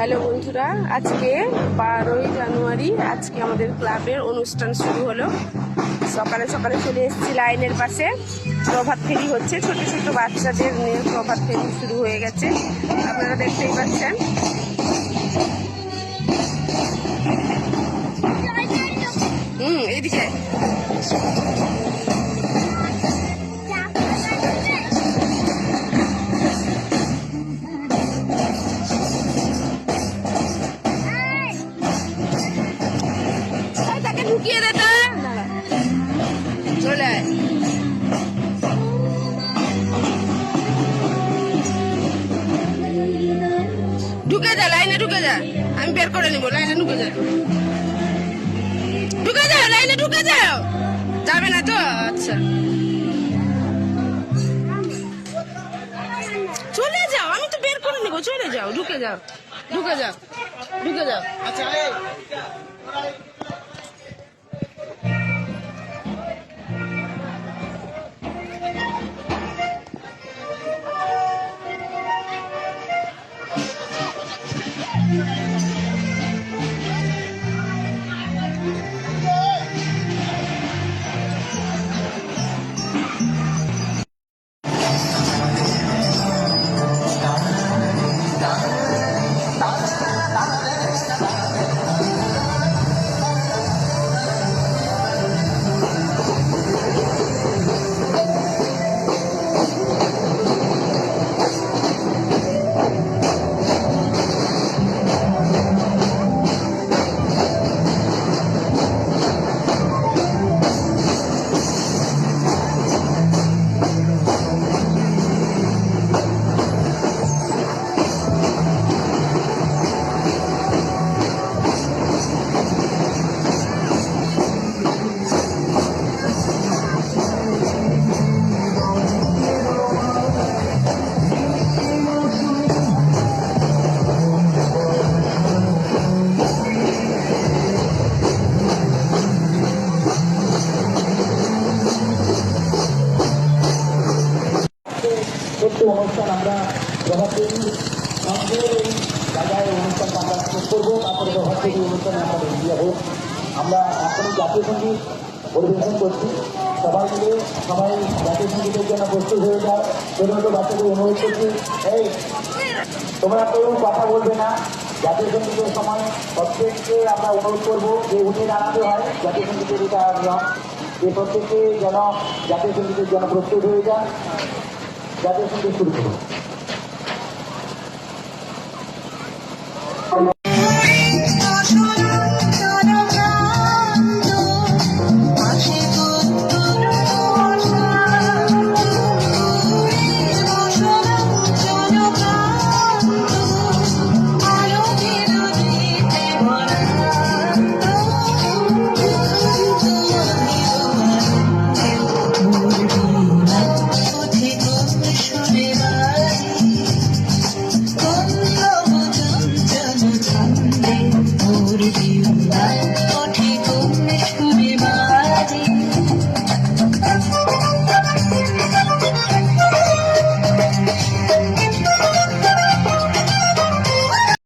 Hello বন্ধুরা, আজকে 12ই জানুয়ারি। আজকে আমাদের ক্লাবের অনুষ্ঠান শুরু হলো। সকালে সকালে চলে এসেছি লাইনের পাশে। প্রভাত ফেরি হচ্ছে, ছোট ছোট বাচ্চাদের নিয়ে প্রভাত ফেরি শুরু হয়ে গেছে, আপনারা দেখতেই পাচ্ছেন। এইদিকে তাকে ঢুকিয়ে দে, চলে আয়। ঢুকে যা, লাইনে ঢুকে যা, আমি বের করে নিবো। লাইনে ঢুকে যা, ঢুকে যাও, লাইনে ঢুকে যাও। যাবে না তো? আচ্ছা, চলে যাও, আমি তো বের করে নিবো। চলে যাও, ঢুকে যাও, ঢুকে যাও, ঢুকে যাও। আচ্ছা, অনুষ্ঠান আমরা প্রভাত ফেরি সঙ্গে এই জায়গায় অনুষ্ঠান আমরা শেষ করবো। তারপরে প্রভাত ফেরি অনুষ্ঠানে আমরা বেরিয়ে যাবো। আমরা এখনই জাতীয় সঙ্গীত পরিবেশন করছি। সবাই মিলে সবাই জাতীয় সঙ্গীতের জন্য প্রস্তুত হয়ে যায়। ছোট বাচ্চাদের অনুরোধ করছি, এই তোমরা কেউ কথা বলবে না। জাতীয় সঙ্গীতের সময় প্রত্যেককে আমরা অনুরোধ করবো যে উঠে দাঁড়াতে হয়। জাতীয় সঙ্গীতের এটা নিয়ম যে প্রত্যেককে যেন জাতীয় সঙ্গীতের জন্য প্রস্তুত হয়ে যান। জাতীয় সঙ্গীত শুরু করুন। Thank you.